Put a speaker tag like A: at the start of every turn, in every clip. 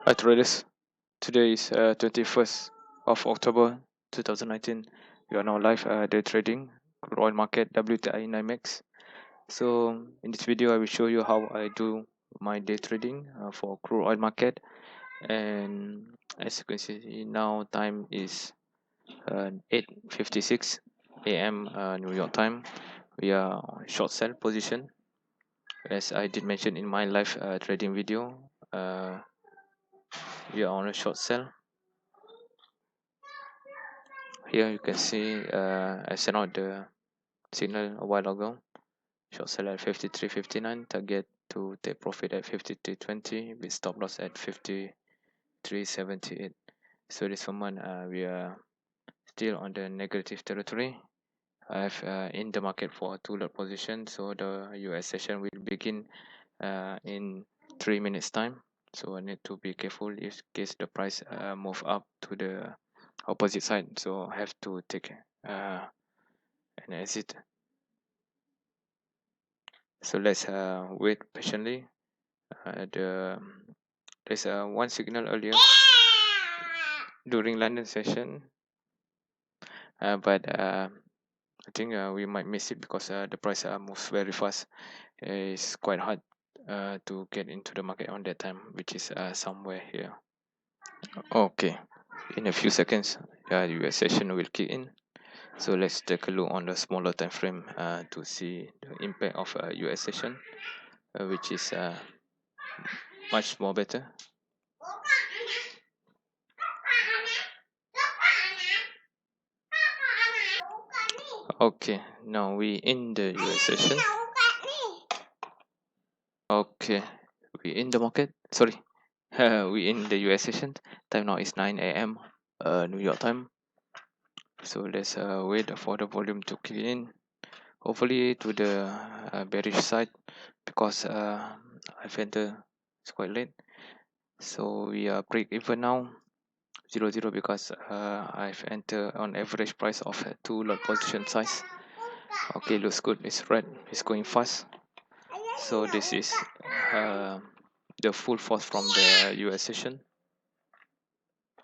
A: Hi traders, today is 21st of October 2019. We are now live day trading crude oil market WTI NYMEX. So in this video I will show you how I do my day trading for crude oil market, and as you can see now time is 8:56 a.m. New York time. We are on short sell position, as I did mention in my live trading video. We are on a short sell. Here you can see I sent out the signal a while ago. Short sell at 53.59, target to take profit at 53.20 with stop loss at 53.78. So this moment we are still on the negative territory. I've in the market for a 2-lot position, so the US session will begin in 3 minutes time. So I need to be careful in case the price move up to the opposite side, so I have to take an exit. So let's wait patiently. There's one signal earlier during London session, but I think we might miss it because the price moves very fast. It's quite hard to get into the market on that time, which is somewhere here. Okay, in a few seconds the US session will kick in. So let's take a look on the smaller time frame to see the impact of US session, which is much more better. Okay, now we in the US session. Okay, we in the market. Sorry, we in the US session. Time now is 9 a.m. New York time. So let's wait for the volume to kick in. Hopefully to the bearish side, because I've entered. It's quite late. So we are break even now. 0 because I've entered on average price of 2-lot position size. Okay, looks good. It's red. It's going fast. So this is the full force from the US session.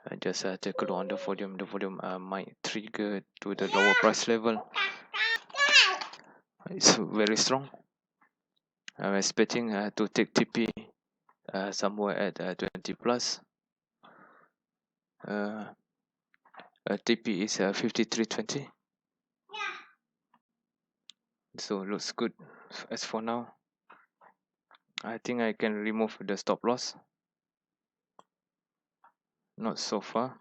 A: I just take a look on the volume. The volume might trigger to the lower price level. It's very strong. I'm expecting to take TP somewhere at 20 plus. TP is 53.20. So looks good. As for now, I think I can remove the stop loss. Not so far.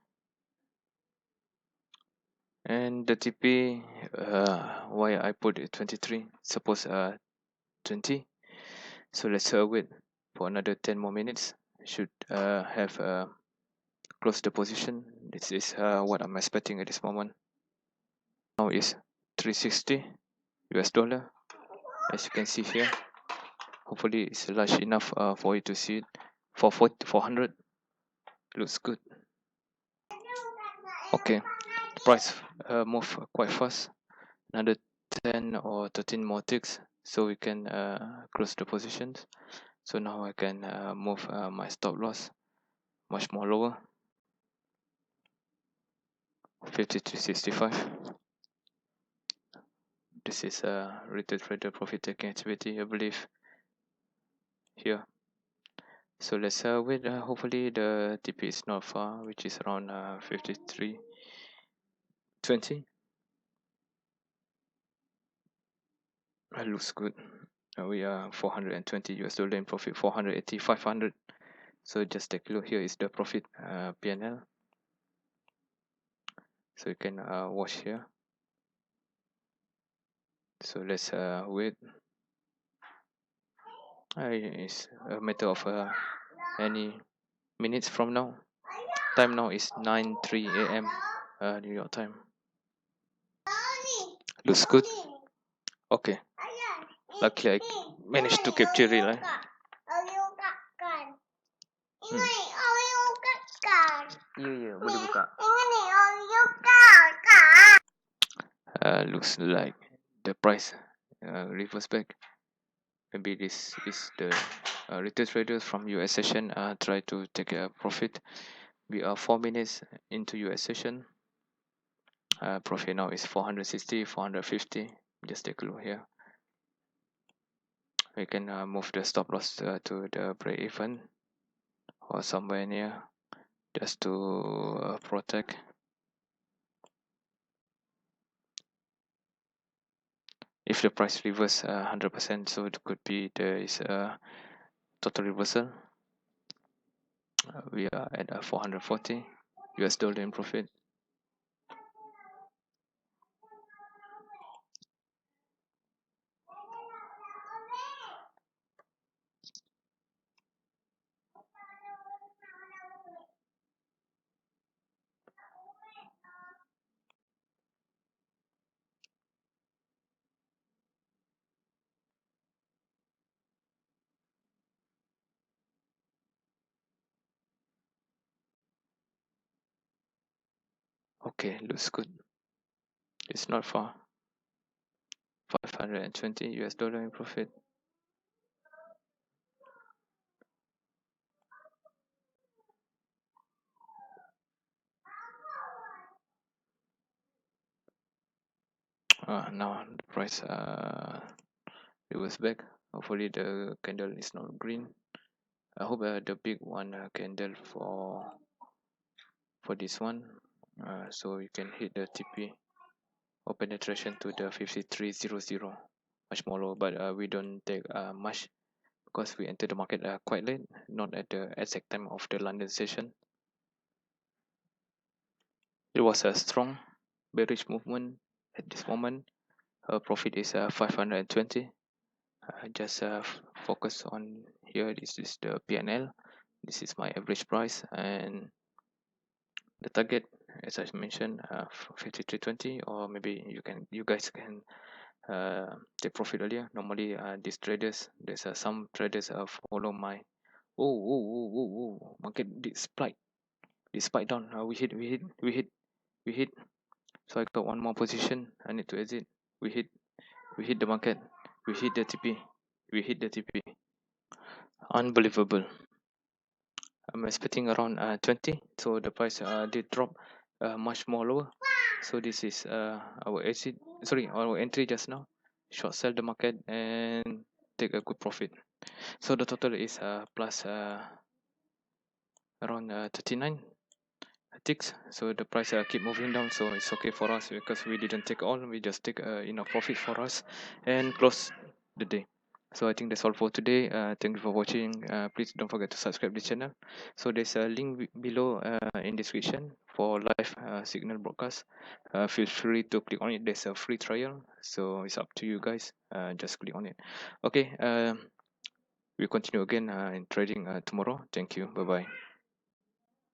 A: And the TP, why I put it 23, suppose 20. So let's wait for another 10 more minutes. Should have close the position. This is what I'm expecting at this moment. Now is 360 US dollar, as you can see here. Hopefully it's large enough for you to see it. For 400, looks good. Okay, the price move quite fast. Another 10 or 13 more ticks, so we can close the positions. So now I can move my stop loss much more lower. 53.65. This is a retail trader profit taking activity, I believe, here. So let's wait. Hopefully the TP is not far, which is around 53.20. Looks good. We are 420 US dollar in profit, 480, 500. So just take a look. Here is the profit PNL. So you can watch here. So let's wait. It's a matter of any minutes from now. Time now is 9:03 a.m. New York time. Looks good. Okay. Luckily I managed to capture it. Yeah, boleh buka. Looks like the price reverse back. Maybe this is the retail traders from US session try to take a profit. We are 4 minutes into US session. Profit now is 460, 450. Just take a look here. We can move the stop loss to the break even or somewhere near, just to protect. If the price reverse 100%, so it could be there is a total reversal. We are at 440 US dollar in profit. Okay, looks good. It's not far. 520 US dollar in profit. Now the price reverse back. Hopefully the candle is not green. I hope the big one candle for this one, so we can hit the TP or penetration to the 5300, much more low, but we don't take much because we enter the market quite late, not at the exact time of the London session. It was a strong bearish movement at this moment. Profit is 520. Just focus on here. This is the PNL. This is my average price, and the target, as I mentioned, 5320, or maybe you guys can take profit earlier. Normally these traders, there's some traders follow my market did spike down. We hit. So I got one more position. I need to exit. We hit the market. We hit the TP. Unbelievable. I'm expecting around 20, so the price did drop much more lower. So this is our entry just now. Short sell the market and take a good profit. So the total is plus around 39 ticks. So the price keep moving down, so it's okay for us because we didn't take all. We just take enough profit for us and close the day. So I think that's all for today. Thank you for watching. Please don't forget to subscribe this channel. So there's a link below in description for live signal broadcast. Feel free to click on it. There's a free trial, so it's up to you guys. Just click on it. Okay, we'll continue again in trading tomorrow. Thank you. Bye bye.